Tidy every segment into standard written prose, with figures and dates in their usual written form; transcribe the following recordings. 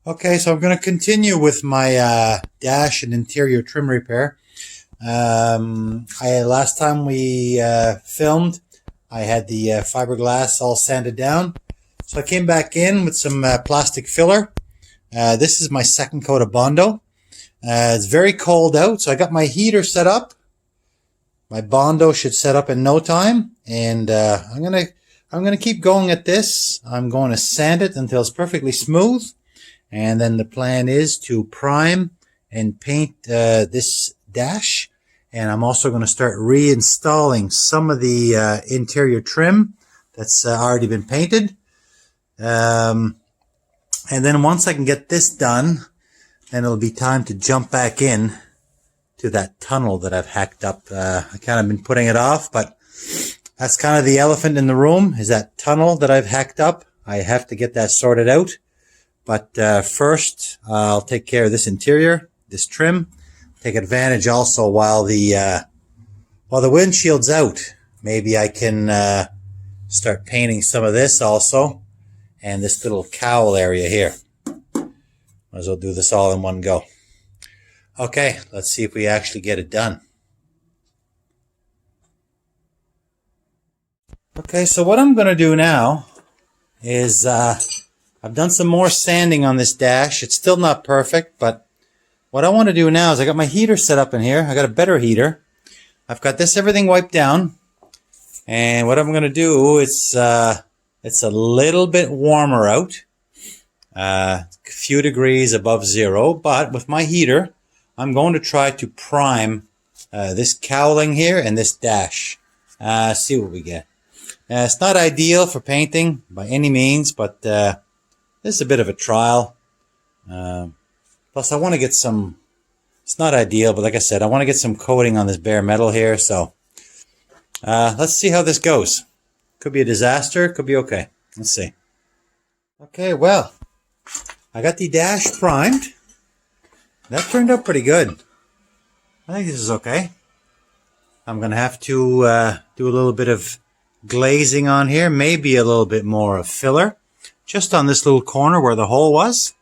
Okay, so I'm going to continue with my dash and interior trim repair. Last time we filmed, I had the fiberglass all sanded down. So I came back in with some plastic filler. This is my second coat of Bondo. It's very cold out, so I got my heater set up. My Bondo should set up in no time, and I'm gonna keep going at this. I'm going to sand it until it's perfectly smooth. And then the plan is to prime and paint this dash. And I'm also going to start reinstalling some of the interior trim that's already been painted. And then once I can get this done, then it'll be time to jump back in to that tunnel that I've hacked up. I kind of been putting it off, but that's kind of the elephant in the room, is that tunnel that I've hacked up. I have to get that sorted out. But first, I'll take care of this interior, this trim. Take advantage also while the windshield's out. Maybe I can start painting some of this also, and this little cowl area here. Might as well do this all in one go. Okay, let's see if we actually get it done. Okay, so what I'm going to do now is I've done some more sanding on this dash. It's still not perfect, but what I want to do now is I got my heater set up in here. I got a better heater. I've got everything wiped down. And what I'm going to do is, it's a little bit warmer out. A few degrees above zero. But with my heater, I'm going to try to prime this cowling here and this dash. See what we get. It's not ideal for painting by any means, but this is a bit of a trial. Plus, I want to get some, it's not ideal, but like I said, I want to get some coating on this bare metal here. So let's see how this goes. Could be a disaster, could be okay. Let's see. Okay, well, I got the dash primed. That turned out pretty good. I think this is okay. I'm going to have to do a little bit of glazing on here, maybe a little bit more of filler. Just on this little corner where the hole was.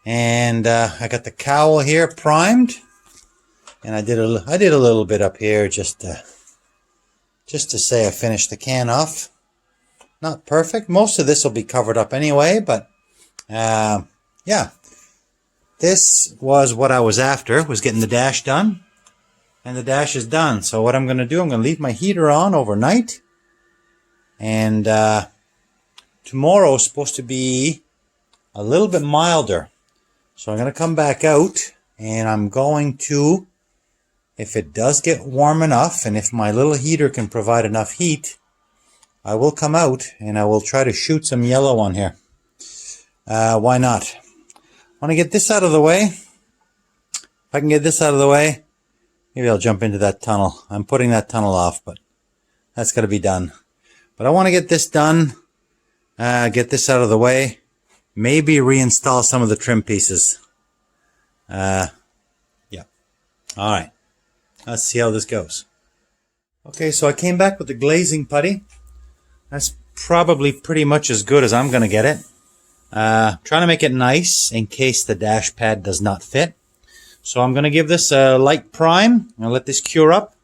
And I got the cowl here primed. And I did a little bit up here just to say I finished the can off. Not perfect. Most of this will be covered up anyway, but yeah. This was what I was after, was getting the dash done. And the dash is done. So what I'm going to do, I'm going to leave my heater on overnight. And tomorrow is supposed to be a little bit milder. So I'm going to come back out and I'm going to, if it does get warm enough and if my little heater can provide enough heat, I will come out and I will try to shoot some yellow on here. Why not? I want to get this out of the way. If I can get this out of the way, maybe I'll jump into that tunnel. I'm putting that tunnel off, but that's got to be done. But I want to get this done. Get this out of the way. Maybe reinstall some of the trim pieces. Yeah. Alright. Let's see how this goes. Okay, so I came back with the glazing putty. That's probably pretty much as good as I'm going to get it. Trying to make it nice in case the dash pad does not fit. So I'm going to give this a light prime. I'm going to let this cure up.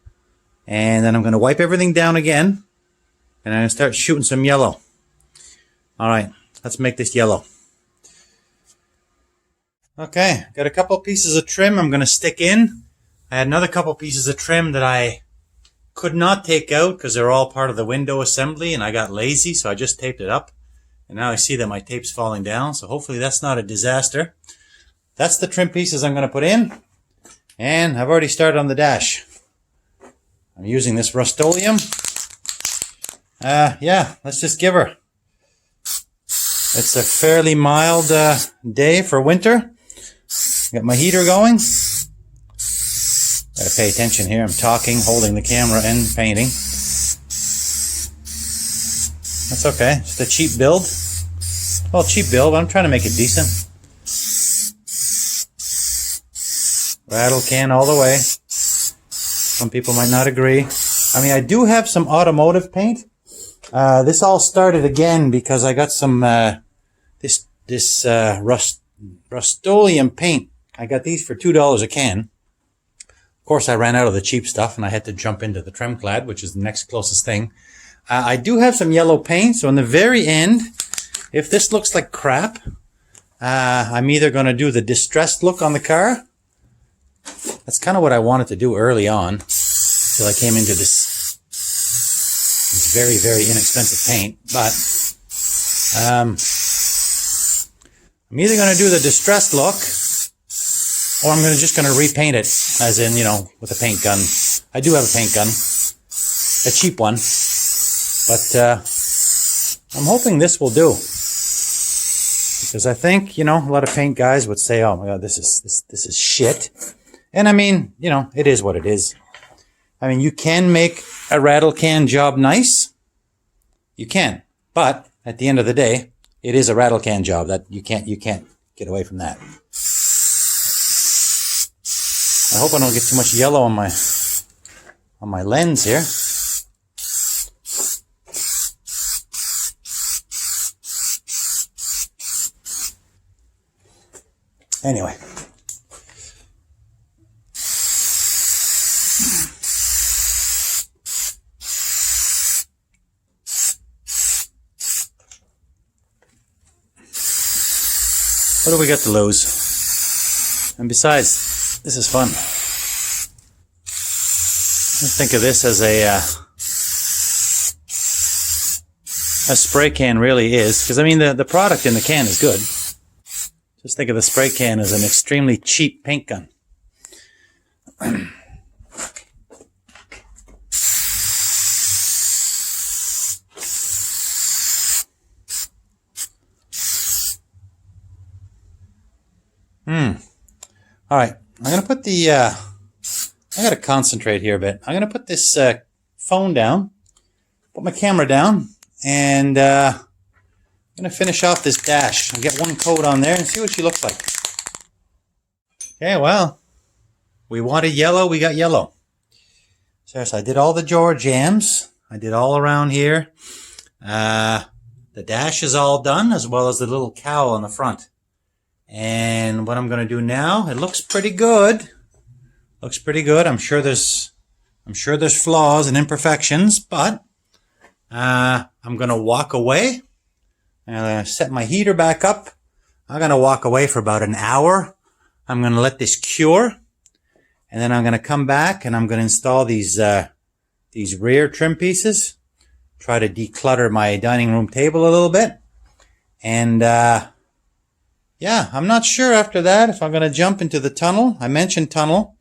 And then I'm going to wipe everything down again. And I'm going to start shooting some yellow. Alright, let's make this yellow. Okay, got a couple pieces of trim I'm going to stick in. I had another couple pieces of trim that I could not take out because they're all part of the window assembly and I got lazy, so I just taped it up. And now I see that my tape's falling down, so hopefully that's not a disaster. That's the trim pieces I'm going to put in. And I've already started on the dash. I'm using this Rust-Oleum. Yeah, let's just give her. It's a fairly mild day for winter. Got my heater going. Gotta pay attention here. I'm talking, holding the camera and painting. That's okay. It's a cheap build. Well, cheap build, but I'm trying to make it decent. Rattle can all the way. Some people might not agree. I mean, I do have some automotive paint. This all started again because I got some this this Rust-Oleum paint. I got these for $2 a can. Of course, I ran out of the cheap stuff and I had to jump into the Tremclad, which is the next closest thing. I do have some yellow paint, so in the very end, if this looks like crap, I'm either going to do the distressed look on the car. That's kind of what I wanted to do early on, till I came into this very, very inexpensive paint. But I'm either going to do the distressed look, or I'm just going to repaint it, as in, you know, with a paint gun. I do have a paint gun, a cheap one, but I'm hoping this will do. Because I think, you know, a lot of paint guys would say, oh my God, this is shit. And I mean, you know, it is what it is. I mean, you can make a rattle can job nice. You can. But at the end of the day, it is a rattle can job. That you can't get away from that. I hope I don't get too much yellow on my lens here. Anyway. What do we got to lose? And besides, this is fun. Just think of this as a spray can really is. Because, I mean, the product in the can is good. Just think of the spray can as an extremely cheap paint gun. All right, I'm going to put the, I got to concentrate here a bit. I'm going to put this phone down, put my camera down, and I'm going to finish off this dash and get one coat on there and see what she looks like. Okay, well, we wanted yellow, we got yellow. So I did all the drawer jams. I did all around here. The dash is all done, as well as the little cowl on the front. And what I'm going to do now, it looks pretty good. Looks pretty good. I'm sure there's flaws and imperfections, but I'm going to walk away. I'm going to set my heater back up. I'm going to walk away for about an hour. I'm going to let this cure, and then I'm going to come back and I'm going to install these rear trim pieces. Try to declutter my dining room table a little bit, and yeah, I'm not sure after that if I'm going to jump into the tunnel. I mentioned tunnel.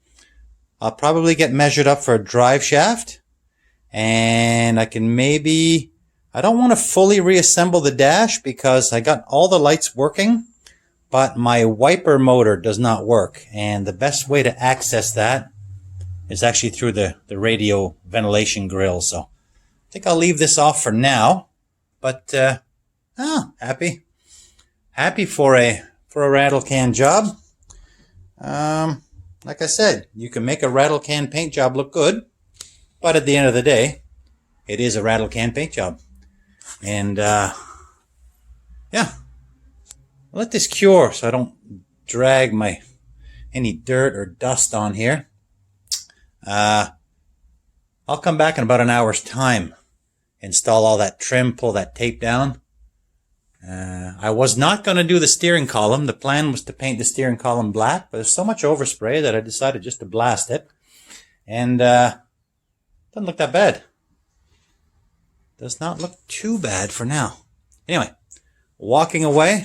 I'll probably get measured up for a drive shaft. And I can maybe... I don't want to fully reassemble the dash because I got all the lights working, but my wiper motor does not work. And the best way to access that is actually through the radio ventilation grill. So I think I'll leave this off for now. But, happy. Happy for a rattle can job. Like I said, you can make a rattle can paint job look good, but at the end of the day, it is a rattle can paint job. And yeah, I'll let this cure so I don't drag any dirt or dust on here. I'll come back in about an hour's time, install all that trim, pull that tape down. I was not going to do the steering column. The plan was to paint the steering column black, but there's so much overspray that I decided just to blast it. And doesn't look that bad. Does not look too bad for now. Anyway, walking away.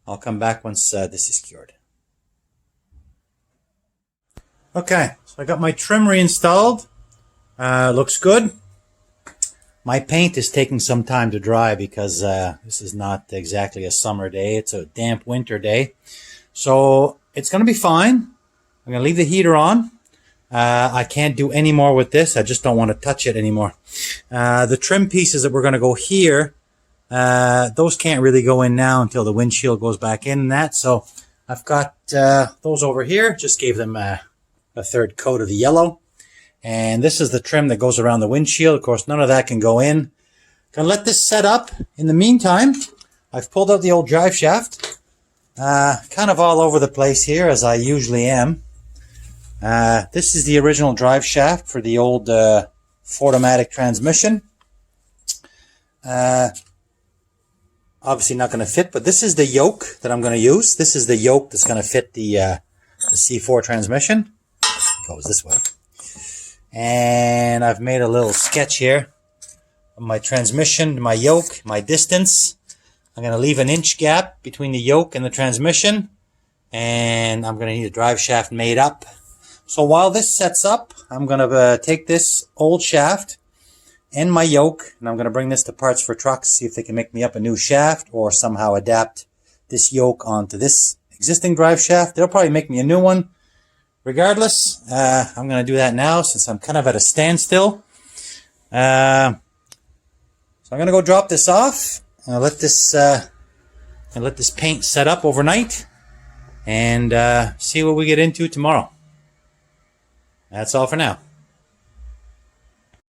I'll come back once this is cured. Okay, so I got my trim reinstalled. Looks good. My paint is taking some time to dry because this is not exactly a summer day. It's a damp winter day. So it's going to be fine. I'm going to leave the heater on. I can't do any more with this. I just don't want to touch it anymore. The trim pieces that we're going to go here, those can't really go in now until the windshield goes back in and that. So I've got those over here. Just gave them a third coat of the yellow. And this is the trim that goes around the windshield. Of course, none of that can go in. Gonna let this set up. In the meantime, I've pulled out the old drive shaft. Kind of all over the place here, as I usually am. This is the original drive shaft for the old Ford-O-Matic transmission. Obviously not going to fit, but this is the yoke that I'm going to use. This is the yoke that's going to fit the C4 transmission. It goes this way. And I've made a little sketch here of my transmission, my yoke, my distance. I'm going to leave an inch gap between the yoke and the transmission. And I'm going to need a drive shaft made up. So while this sets up, I'm going to take this old shaft and my yoke, and I'm going to bring this to Parts for Trucks, see if they can make me up a new shaft or somehow adapt this yoke onto this existing drive shaft. They'll probably make me a new one. Regardless, I'm going to do that now since I'm kind of at a standstill. So I'm going to go drop this off. I'll let this paint set up overnight and see what we get into tomorrow. That's all for now.